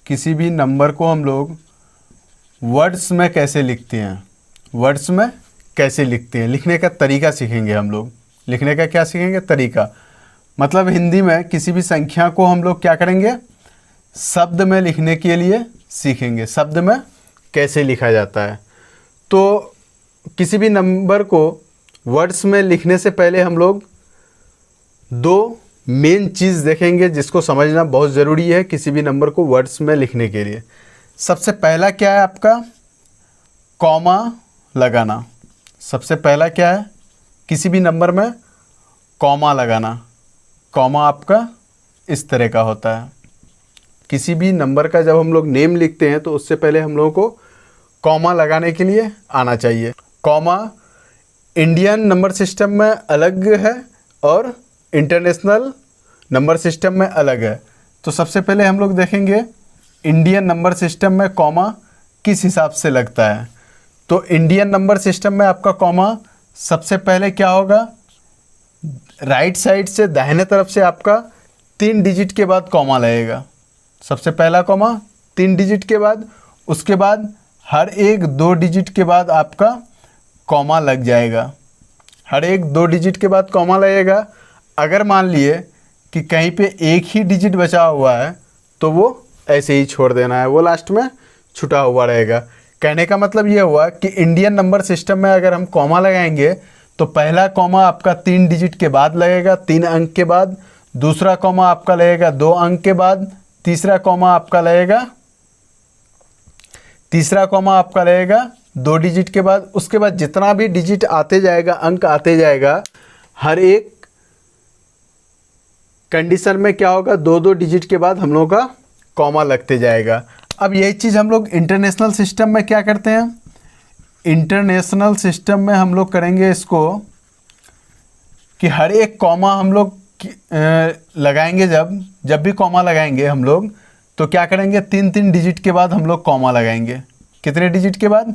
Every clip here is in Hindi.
किसी भी नंबर को हम लोग वर्ड्स में कैसे लिखते हैं, वर्ड्स में कैसे लिखते हैं, लिखने का तरीका सीखेंगे हम लोग। लिखने का क्या सीखेंगे? तरीका। मतलब हिंदी में किसी भी संख्या को हम लोग क्या करेंगे? शब्द में लिखने के लिए सीखेंगे, शब्द में कैसे लिखा जाता है। तो किसी भी नंबर को वर्ड्स में लिखने से पहले हम लोग दो मेन चीज़ देखेंगे जिसको समझना बहुत ज़रूरी है किसी भी नंबर को वर्ड्स में लिखने के लिए। सबसे पहला क्या है आपका? कॉमा लगाना। सबसे पहला क्या है? किसी भी नंबर में कॉमा लगाना। कॉमा आपका इस तरह का होता है। किसी भी नंबर का जब हम लोग नेम लिखते हैं तो उससे पहले हम लोगों को कॉमा लगाने के लिए आना चाहिए। कॉमा इंडियन नंबर सिस्टम में अलग है और इंटरनेशनल नंबर सिस्टम में अलग है। तो सबसे पहले हम लोग देखेंगे इंडियन नंबर सिस्टम में कॉमा किस हिसाब से लगता है। तो इंडियन नंबर सिस्टम में आपका कॉमा सबसे पहले क्या होगा? राइट साइड से दाहिने तरफ से आपका 3 डिजिट के बाद कॉमा लगेगा। सबसे पहला कॉमा 3 डिजिट के बाद, उसके बाद हर एक 2 डिजिट के बाद आपका कॉमा लग जाएगा। हर एक 2 डिजिट के बाद कॉमा लगेगा। अगर मान लिए कि कहीं पे एक ही डिजिट बचा हुआ है तो वो ऐसे ही छोड़ देना है, वो लास्ट में छुटा हुआ रहेगा। कहने का मतलब ये हुआ कि इंडियन नंबर सिस्टम में अगर हम कॉमा लगाएंगे तो पहला कॉमा आपका 3 डिजिट के बाद लगेगा, 3 अंक के बाद। दूसरा कॉमा आपका लगेगा 2 अंक के बाद। तीसरा कॉमा आपका लगेगा 2 डिजिट के बाद। उसके बाद जितना भी डिजिट आते जाएगा, अंक आते जाएगा, हर एक कंडीशन में क्या होगा? 2-2 डिजिट के बाद हम लोगों का कॉमा लगते जाएगा। अब यही चीज़ हम लोग इंटरनेशनल सिस्टम में क्या करते हैं? इंटरनेशनल सिस्टम में हम लोग करेंगे इसको कि हर एक कॉमा हम लोग लगाएंगे। जब भी कॉमा लगाएंगे हम लोग तो क्या करेंगे? 3-3 डिजिट के बाद हम लोग कॉमा लगाएंगे। कितने डिजिट के बाद?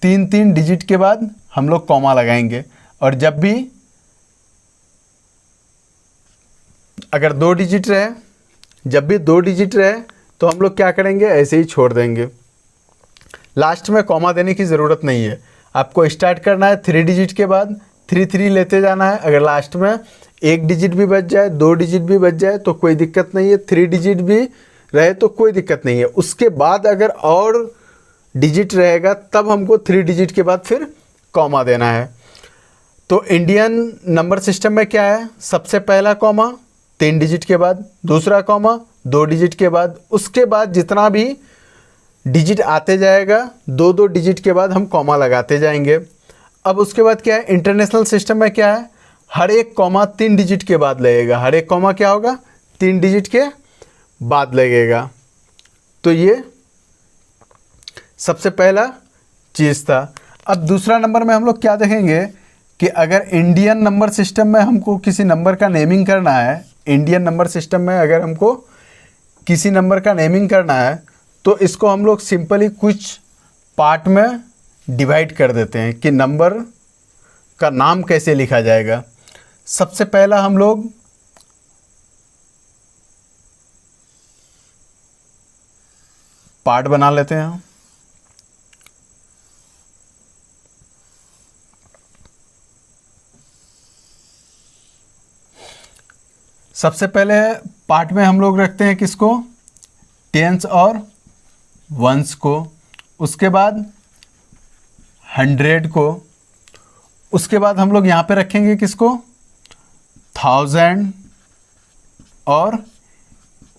3-3 डिजिट के बाद हम लोग कॉमा लगाएंगे। और जब भी अगर 2 डिजिट रहे, जब भी 2 डिजिट रहे तो हम लोग क्या करेंगे? ऐसे ही छोड़ देंगे। लास्ट में कॉमा देने की ज़रूरत नहीं है। आपको स्टार्ट करना है 3 डिजिट के बाद, 3 लेते जाना है। अगर लास्ट में 1 डिजिट भी बच जाए, 2 डिजिट भी बच जाए तो कोई दिक्कत नहीं है, 3 डिजिट भी रहे तो कोई दिक्कत नहीं है। उसके बाद अगर और डिजिट रहेगा तब हमको 3 डिजिट के बाद फिर कॉमा देना है। तो इंडियन नंबर सिस्टम में क्या है? सबसे पहला कॉमा 3 डिजिट के बाद, दूसरा कॉमा 2 डिजिट के बाद, उसके बाद जितना भी डिजिट आते जाएगा 2-2 डिजिट के बाद हम कॉमा लगाते जाएंगे। अब उसके बाद क्या है? इंटरनेशनल सिस्टम में क्या है? हर एक कॉमा 3 डिजिट के बाद लगेगा। हर एक कॉमा क्या होगा? 3 डिजिट के बाद लगेगा। तो ये सबसे पहला चीज़ था। अब दूसरा नंबर में हम लोग क्या देखेंगे कि अगर इंडियन नंबर सिस्टम में हमको किसी नंबर का नेमिंग करना है, इंडियन नंबर सिस्टम में अगर हमको किसी नंबर का नेमिंग करना है तो इसको हम लोग सिंपली कुछ पार्ट में डिवाइड कर देते हैं कि नंबर का नाम कैसे लिखा जाएगा। सबसे पहला हम लोग पार्ट बना लेते हैं। सबसे पहले पार्ट में हम लोग रखते हैं किसको? टेंस और वंस को। उसके बाद 100 को। उसके बाद हम लोग यहाँ पे रखेंगे किसको? 1000 और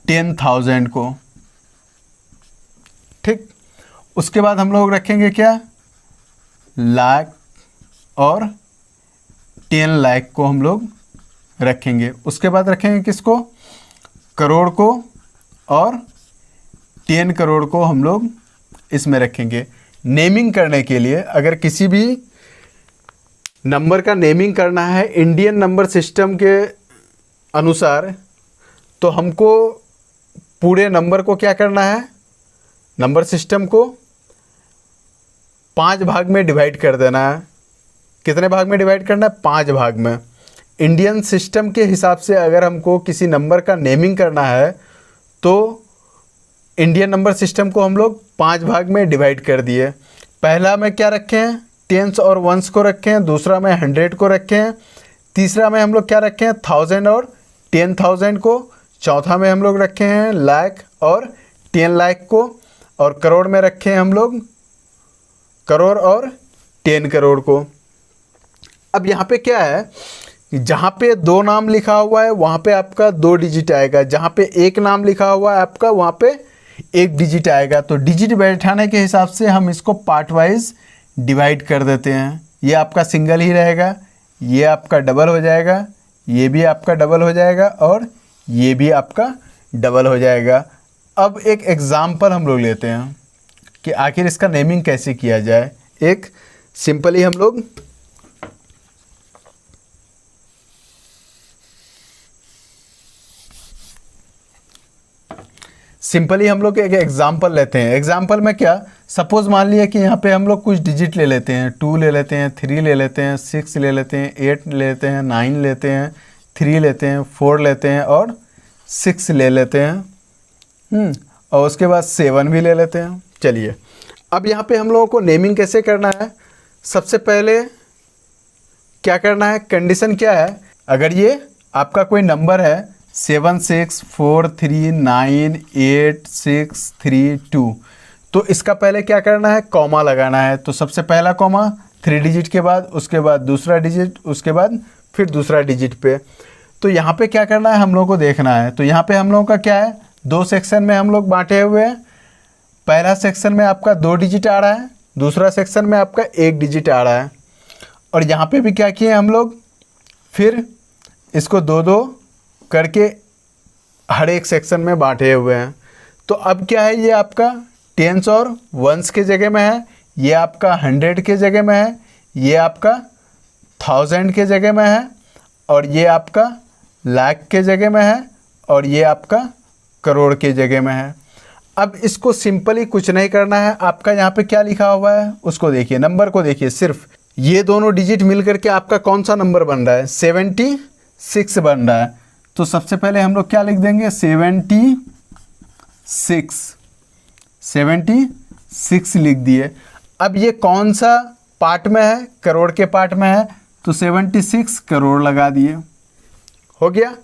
10,000 को। ठीक। उसके बाद हम लोग रखेंगे क्या? लाख और 10 लाख को हम लोग रखेंगे। उसके बाद रखेंगे किसको? करोड़ को और 10 करोड़ को हम लोग इसमें रखेंगे। नेमिंग करने के लिए अगर किसी भी नंबर का नेमिंग करना है इंडियन नंबर सिस्टम के अनुसार तो हमको पूरे नंबर को क्या करना है? नंबर सिस्टम को 5 भाग में डिवाइड कर देना है। कितने भाग में डिवाइड करना है? 5 भाग में। इंडियन सिस्टम के हिसाब से अगर हमको किसी नंबर का नेमिंग करना है तो इंडियन नंबर सिस्टम को हम लोग 5 भाग में डिवाइड कर दिए। पहला में क्या रखे हैं, टेंस और वंस को रखे हैं। दूसरा में 100 को रखे हैं। तीसरा में हम लोग क्या रखे हैं, 1000 और 10,000 को। चौथा में हम लोग रखे हैं लाख और 10 लाख को। और करोड़ में रखे हैं हम लोग करोड़ और 10 करोड़ को। अब यहाँ पे क्या है, जहाँ पे 2 नाम लिखा हुआ है वहाँ पे आपका 2 डिजिट आएगा, जहाँ पे 1 नाम लिखा हुआ है आपका वहाँ पे 1 डिजिट आएगा। तो डिजिट बैठाने के हिसाब से हम इसको पार्ट वाइज डिवाइड कर देते हैं। ये आपका सिंगल ही रहेगा, ये आपका डबल हो जाएगा, ये भी आपका डबल हो जाएगा और ये भी आपका डबल हो जाएगा। अब एक एग्ज़ाम्पल हम लोग लेते हैं कि आखिर इसका नेमिंग कैसे किया जाए। एक सिंपली हम लोग एक एग्जाम्पल लेते हैं। एग्जाम्पल में क्या, सपोज़ मान लिया कि यहाँ पे हम लोग कुछ डिजिट ले लेते हैं, 2 ले लेते हैं, 3 ले लेते हैं, 6 ले लेते हैं, 8 ले लेते हैं, 9 लेते हैं, 3 लेते हैं, 4 लेते हैं और 6 ले लेते हैं। और उसके बाद 7 भी ले लेते हैं। चलिए अब यहाँ पे हम लोगों को नेमिंग कैसे करना है। सबसे पहले क्या करना है, कंडीशन क्या है, अगर ये आपका कोई नंबर है 7 6 4 3 9 8 6 3 2, तो इसका पहले क्या करना है, कॉमा लगाना है। तो सबसे पहला कॉमा 3 डिजिट के बाद, उसके बाद दूसरा डिजिट, उसके बाद फिर दूसरा डिजिट पे। तो यहाँ पे क्या करना है हम लोगों को देखना है। तो यहाँ पे हम लोगों का क्या है, 2 सेक्शन में हम लोग बांटे हुए हैं। पहला सेक्शन में आपका 2 डिजिट आ रहा है, दूसरा सेक्शन में आपका 1 डिजिट आ रहा है। और यहाँ पे भी क्या किए हम लोग, फिर इसको 2-2 करके हर एक सेक्शन में बांटे हुए हैं। तो अब क्या है, ये आपका टेंस और वंस के जगह में है, ये आपका 100 के जगह में है, ये आपका 1000 के जगह में है, और ये आपका लाख के जगह में है, और ये आपका करोड़ के जगह में है। अब इसको सिंपली कुछ नहीं करना है, आपका यहाँ पे क्या लिखा हुआ है उसको देखिए, नंबर को देखिए। सिर्फ ये दोनों डिजिट मिल करके आपका कौन सा नंबर बन रहा है, 76 बन रहा है। तो सबसे पहले हम लोग क्या लिख देंगे, 76 लिख दिए। अब ये कौन सा पार्ट में है, करोड़ के पार्ट में है, तो 76 करोड़ लगा दिए, हो गया।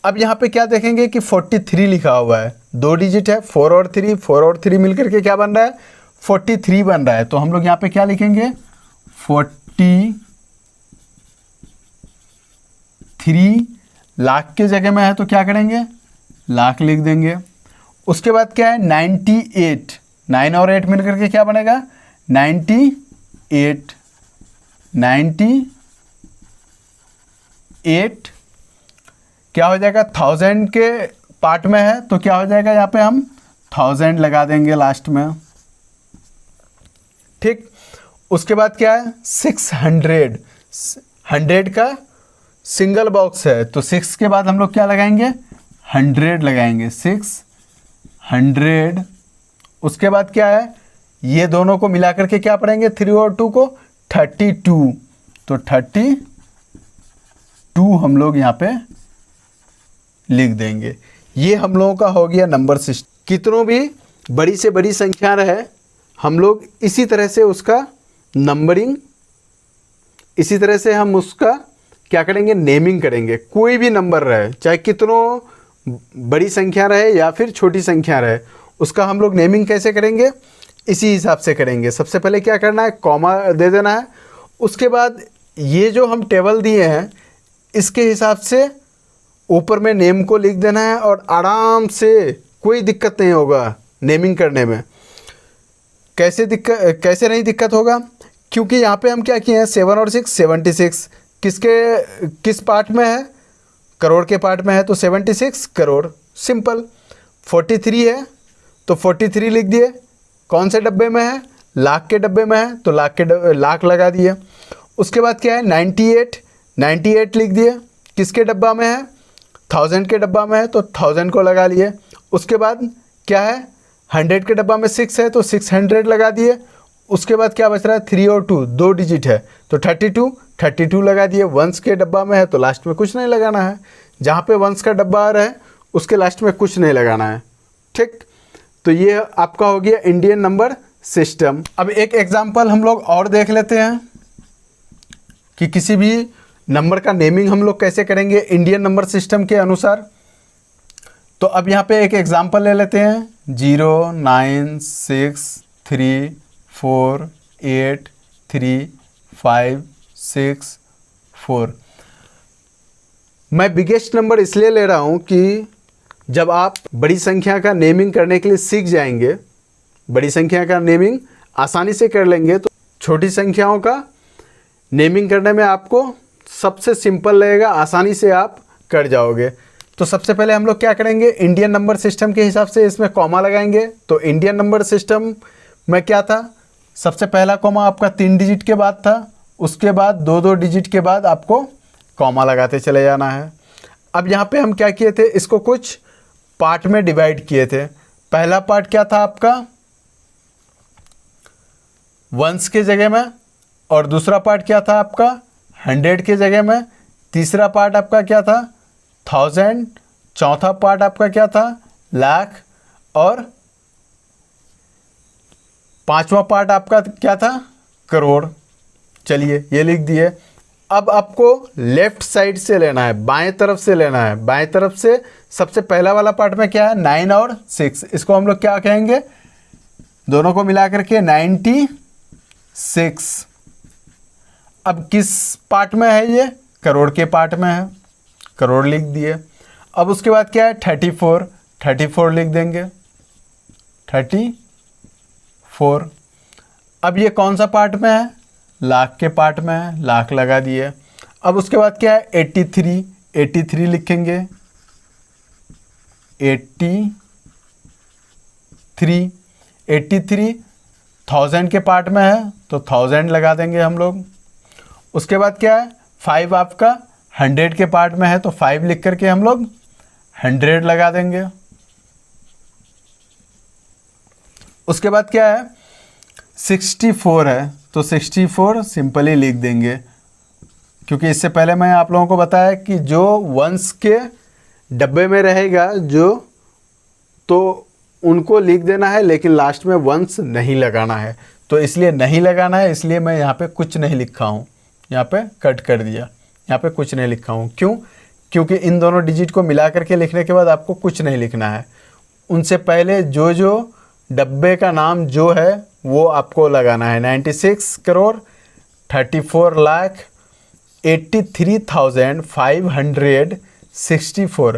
अब यहाँ पे क्या देखेंगे कि 43 लिखा हुआ है, 2 डिजिट है, 4 और 3 मिलकर के क्या बन रहा है, 43 बन रहा है। तो हम लोग यहाँ पे क्या लिखेंगे, 43 लाख के जगह में है तो क्या करेंगे, लाख लिख देंगे। उसके बाद क्या है, 98, 9 और 8 मिलकर के क्या बनेगा, 98 क्या हो जाएगा, 1000 के पार्ट में है तो क्या हो जाएगा, यहाँ पे हम 1000 लगा देंगे लास्ट में, ठीक। उसके बाद क्या है, 600, 100 का सिंगल बॉक्स है तो 6 के बाद हम लोग क्या लगाएंगे, 100 लगाएंगे, 600। उसके बाद क्या है, ये दोनों को मिला करके क्या पढ़ेंगे, 3 और 2 को 32, तो 32 हम लोग यहाँ पे लिख देंगे। ये हम लोगों का हो गया नंबर सिस्टम। कितनों भी बड़ी से बड़ी संख्या रहे, हम लोग इसी तरह से उसका नंबरिंग, इसी तरह से हम उसका क्या करेंगे, नेमिंग करेंगे। कोई भी नंबर रहे, चाहे कितनों बड़ी संख्या रहे या फिर छोटी संख्या रहे, उसका हम लोग नेमिंग कैसे करेंगे, इसी हिसाब से करेंगे। सबसे पहले क्या करना है, कॉमा दे देना है। उसके बाद ये जो हम टेबल दिए हैं इसके हिसाब से ऊपर में नेम को लिख देना है और आराम से, कोई दिक्कत नहीं होगा नेमिंग करने में। कैसे नहीं दिक्कत होगा, क्योंकि यहाँ पे हम क्या किए हैं, 7 और 6 76 किस पार्ट में है, करोड़ के पार्ट में है तो 76 करोड़, सिंपल। 43 है तो 43 लिख दिए, कौन से डब्बे में है, लाख के डब्बे में है तो लाख लगा दिए। उसके बाद क्या है, 98 लिख दिए, किसके डब्बा में है, 1000 के डब्बा में है तो 1000 को लगा लिए। उसके बाद क्या है, 100 के डब्बा में 6 है तो 600 लगा दिए। उसके बाद क्या बच रहा है, 3 और 2 डिजिट है तो 32 लगा दिए। वंस के डब्बा में है तो लास्ट में कुछ नहीं लगाना है, जहाँ पे वंस का डब्बा आ रहा है उसके लास्ट में कुछ नहीं लगाना है, ठीक। तो ये आपका हो गया इंडियन नंबर सिस्टम। अब एक एग्जांपल हम लोग और देख लेते हैं कि किसी भी नंबर का नेमिंग हम लोग कैसे करेंगे इंडियन नंबर सिस्टम के अनुसार। तो अब यहाँ पे एक एग्जांपल ले लेते हैं 0 9 6 3 4 8 3 5 6 4। मैं बिगेस्ट नंबर इसलिए ले रहा हूँ कि जब आप बड़ी संख्या का नेमिंग करने के लिए सीख जाएंगे, बड़ी संख्या का नेमिंग आसानी से कर लेंगे, तो छोटी संख्याओं का नेमिंग करने में आपको सबसे सिंपल लगेगा, आसानी से आप कर जाओगे। तो सबसे पहले हम लोग क्या करेंगे, इंडियन नंबर सिस्टम के हिसाब से इसमें कॉमा लगाएंगे। तो इंडियन नंबर सिस्टम में क्या था, सबसे पहला कॉमा आपका 3 डिजिट के बाद था, उसके बाद 2-2 डिजिट के बाद आपको कॉमा लगाते चले जाना है। अब यहाँ पे हम क्या किए थे, इसको कुछ पार्ट में डिवाइड किए थे। पहला पार्ट क्या था आपका वंस के जगह में, और दूसरा पार्ट क्या था आपका 100 के जगह में, तीसरा पार्ट आपका क्या था 1000, चौथा पार्ट आपका क्या था लाख, और पांचवा पार्ट आपका क्या था करोड़। चलिए ये लिख दिए। अब आपको लेफ्ट साइड से लेना है, बाएं तरफ से लेना है। बाएं तरफ से सबसे पहला वाला पार्ट में क्या है 9 और 6, इसको हम लोग क्या कहेंगे, दोनों को मिला करके 96। अब किस पार्ट में है ये, करोड़ के पार्ट में है, करोड़ लिख दिए। अब उसके बाद क्या है 34 लिख देंगे 34। अब ये कौन सा पार्ट में है, लाख के पार्ट में है, लाख लगा दिए। अब उसके बाद क्या है 83 लिखेंगे 83 1000 के पार्ट में है तो 1000 लगा देंगे हम लोग। उसके बाद क्या है 5 आपका 100 के पार्ट में है तो 5 लिख करके हम लोग 100 लगा देंगे। उसके बाद क्या है 64 है तो 64 सिंपली लिख देंगे, क्योंकि इससे पहले मैं आप लोगों को बताया कि जो वंस के डब्बे में रहेगा जो, तो उनको लिख देना है, लेकिन लास्ट में वंस नहीं लगाना है। तो इसलिए नहीं लगाना है, इसलिए मैं यहाँ पे कुछ नहीं लिखा हूँ, यहाँ पे कट कर दिया, यहाँ पे कुछ नहीं लिखा हूँ। क्यों, क्योंकि इन दोनों डिजिट को मिला करके लिखने के बाद आपको कुछ नहीं लिखना है, उनसे पहले जो जो डब्बे का नाम जो है वो आपको लगाना है। 96 करोड़ 34 लाख 83,564।